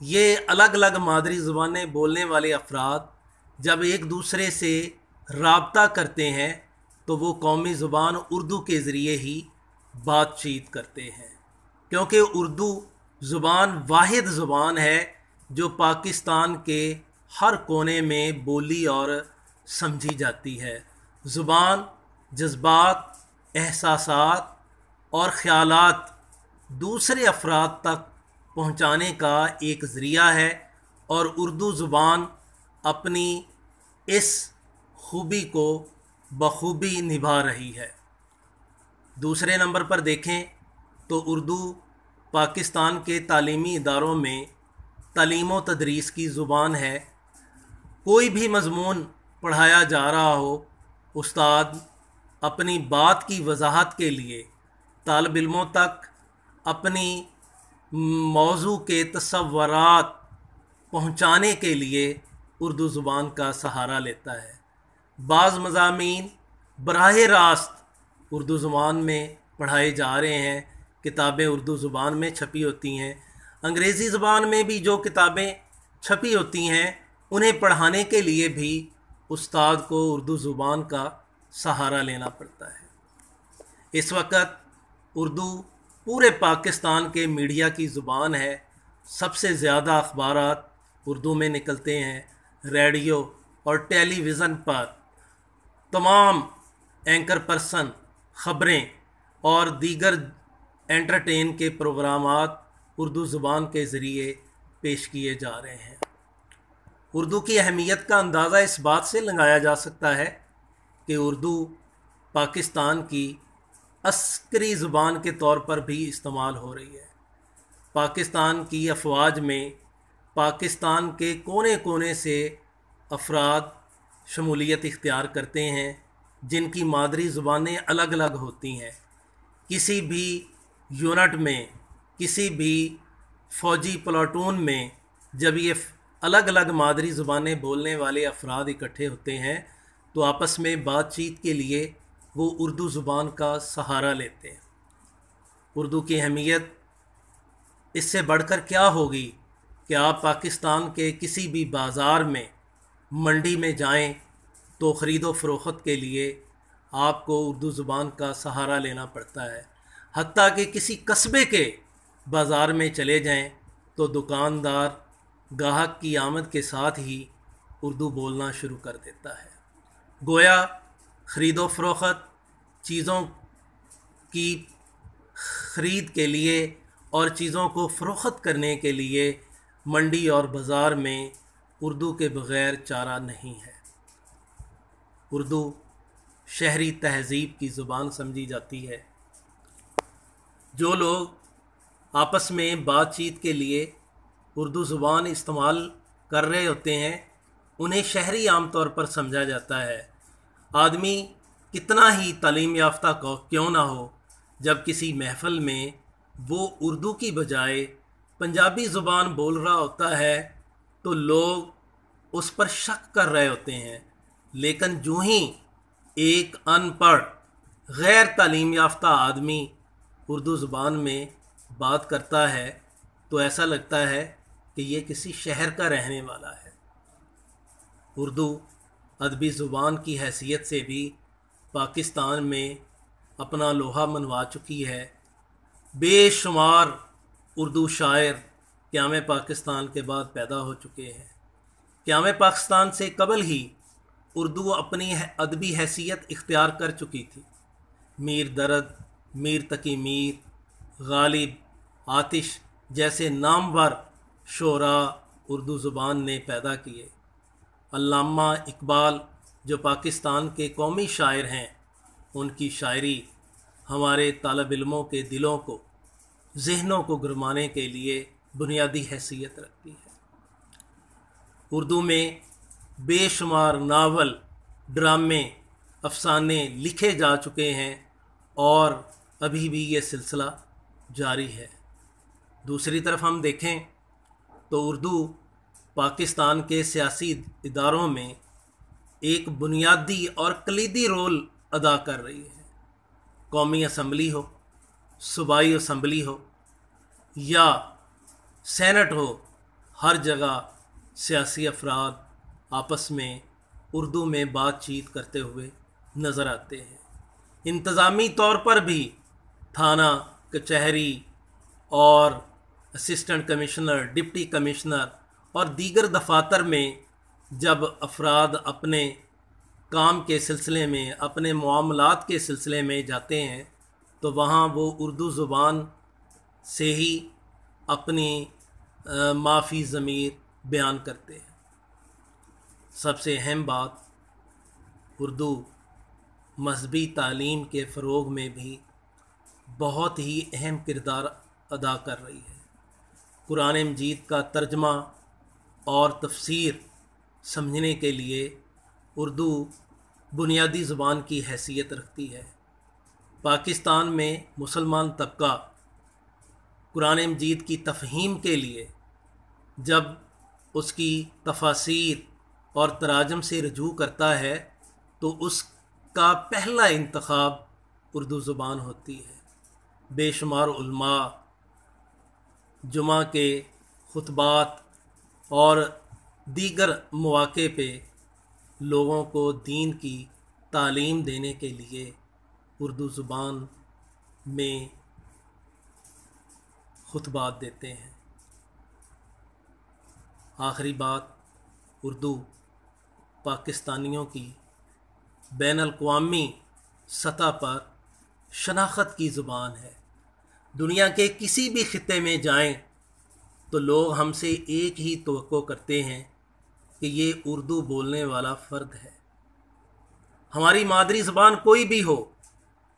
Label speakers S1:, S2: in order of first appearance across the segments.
S1: یہ الگ الگ مادری زبانیں بولنے والے افراد جب ایک دوسرے سے رابطہ کرتے ہیں تو وہ قومی زبان اردو کے ذریعے ہی بات چیت کرتے ہیں، کیونکہ اردو زبان واحد زبان ہے جو پاکستان کے ہر کونے میں بولی اور سمجھی جاتی ہے۔ زبان جذبات، احساسات اور خیالات دوسرے افراد تک پہنچانے کا ایک ذریعہ ہے، اور اردو زبان اپنی اس خوبی کو بخوبی نبھا رہی ہے۔ دوسرے نمبر پر دیکھیں تو اردو پاکستان کے تعلیمی اداروں میں تعلیم و تدریس کی زبان ہے۔ کوئی بھی مضمون پڑھایا جا رہا ہو، استاد اپنی بات کی وضاحت کے لیے طالب علموں تک اپنی موضوع کے تصورات پہنچانے کے لیے اردو زبان کا سہارا لیتا ہے۔ بعض مضامین براہ راست اردو زبان میں پڑھائے جا رہے ہیں، کتابیں اردو زبان میں چھپی ہوتی ہیں۔ انگریزی زبان میں بھی جو کتابیں چھپی ہوتی ہیں انہیں پڑھانے کے لیے بھی استاد کو اردو زبان کا سہارا لینا پڑتا ہے۔ اس وقت اردو پورے پاکستان کے میڈیا کی زبان ہے۔ سب سے زیادہ اخبارات اردو میں نکلتے ہیں۔ ریڈیو اور ٹیلی ویژن پر تمام اینکر پرسن خبریں اور دیگر انٹرٹین کے پروگرامات اردو زبان کے ذریعے پیش کیے جا رہے ہیں۔ اردو کی اہمیت کا اندازہ اس بات سے لگایا جا سکتا ہے کہ اردو پاکستان کی عسکری زبان کے طور پر بھی استعمال ہو رہی ہے۔ پاکستان کی افواج میں پاکستان کے کونے کونے سے افراد شمولیت اختیار کرتے ہیں جن کی مادری زبانیں الگ الگ ہوتی ہیں۔ کسی بھی یونٹ میں، کسی بھی فوجی پلاٹون میں جب یہ الگ الگ مادری زبانیں بولنے والے افراد اکٹھے ہوتے ہیں تو آپس میں بات چیت کے لیے وہ اردو زبان کا سہارا لیتے ہیں۔ اردو کی اہمیت اس سے بڑھ کر کیا ہوگی کہ آپ پاکستان کے کسی بھی بازار میں، منڈی میں جائیں تو خرید و فروخت کے لیے آپ کو اردو زبان کا سہارا لینا پڑتا ہے۔ حتیٰ کہ کسی قصبے کے بازار میں چلے جائیں تو دکاندار گاہک کی آمد کے ساتھ ہی اردو بولنا شروع کر دیتا ہے۔ گویا خرید و فروخت، چیزوں کی خرید کے لیے اور چیزوں کو فروخت کرنے کے لیے منڈی اور بازار میں اردو کے بغیر چارہ نہیں ہے۔ اردو شہری تہذیب کی زبان سمجھی جاتی ہے۔ جو لوگ آپس میں بات چیت کے لیے اردو زبان استعمال کر رہے ہوتے ہیں انہیں شہری عام طور پر سمجھا جاتا ہے۔ آدمی کتنا ہی تعلیم یافتہ کیوں نہ ہو، جب کسی محفل میں وہ اردو کی بجائے پنجابی زبان بول رہا ہوتا ہے تو لوگ اس پر شک کر رہے ہوتے ہیں، لیکن جو ہی ایک ان پڑھ غیر تعلیم یافتہ آدمی اردو زبان میں بات کرتا ہے تو ایسا لگتا ہے کہ یہ کسی شہر کا رہنے والا ہے۔ اردو ادبی زبان کی حیثیت سے بھی پاکستان میں اپنا لوہا منوا چکی ہے۔ بے شمار اردو شاعر قیام پاکستان کے بعد پیدا ہو چکے ہیں۔ قیام پاکستان سے قبل ہی اردو اپنی ادبی حیثیت اختیار کر چکی تھی۔ میر درد، میر تقی میر، غالب، آتش جیسے نامور شعراء اردو زبان نے پیدا کیے۔ علامہ اقبال جو پاکستان کے قومی شاعر ہیں، ان کی شاعری ہمارے طالب علموں کے دلوں کو، ذہنوں کو گرمانے کے لیے بنیادی حیثیت رکھتی ہے۔ اردو میں بے شمار ناول، ڈرامے، افسانے لکھے جا چکے ہیں اور ابھی بھی یہ سلسلہ جاری ہے۔ دوسری طرف ہم دیکھیں تو اردو پاکستان کے سیاسی اداروں میں ایک بنیادی اور کلیدی رول ادا کر رہی ہے۔ قومی اسمبلی ہو، صوبائی اسمبلی ہو یا سینٹ ہو، ہر جگہ سیاسی افراد آپس میں اردو میں بات چیت کرتے ہوئے نظر آتے ہیں۔ انتظامی طور پر بھی تھانہ، کچہری اور اسسٹنٹ کمشنر، ڈپٹی کمشنر اور دیگر دفاتر میں جب افراد اپنے کام کے سلسلے میں، اپنے معاملات کے سلسلے میں جاتے ہیں تو وہاں وہ اردو زبان سے ہی اپنی ما فی ضمیر بیان کرتے ہیں۔ سب سے اہم بات، اردو مذہبی تعلیم کے فروغ میں بھی بہت ہی اہم کردار ادا کر رہی ہے۔ قرآن مجید کا ترجمہ اور تفسیر سمجھنے کے لیے اردو بنیادی زبان کی حیثیت رکھتی ہے۔ پاکستان میں مسلمان طبقہ قرآن مجید کی تفہیم کے لیے جب اس کی تفاسیر اور تراجم سے رجوع کرتا ہے تو اس کا پہلا انتخاب اردو زبان ہوتی ہے۔ بے شمار علماء جمعہ کے خطبات اور دیگر مواقع پہ لوگوں کو دین کی تعلیم دینے کے لیے اردو زبان میں خطبات دیتے ہیں۔ آخری بات، اردو پاکستانیوں کی بین الاقوامی سطح پر شناخت کی زبان ہے۔ دنیا کے کسی بھی خطے میں جائیں تو لوگ ہم سے ایک ہی توقع کرتے ہیں کہ یہ اردو بولنے والا فرد ہے۔ ہماری مادری زبان کوئی بھی ہو،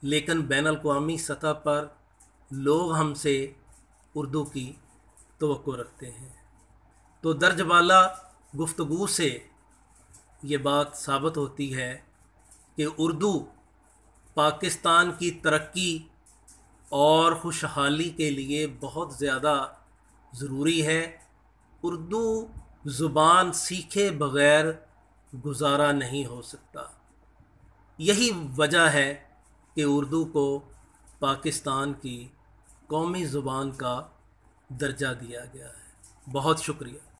S1: لیکن بین الاقوامی سطح پر لوگ ہم سے اردو کی توقع رکھتے ہیں۔ تو درج بالا گفتگو سے یہ بات ثابت ہوتی ہے کہ اردو پاکستان کی ترقی اور خوشحالی کے لیے بہت زیادہ ضروری ہے۔ اردو زبان سیکھے بغیر گزارا نہیں ہو سکتا۔ یہی وجہ ہے کہ اردو کو پاکستان کی قومی زبان کا درجہ دیا گیا ہے۔ بہت شکریہ۔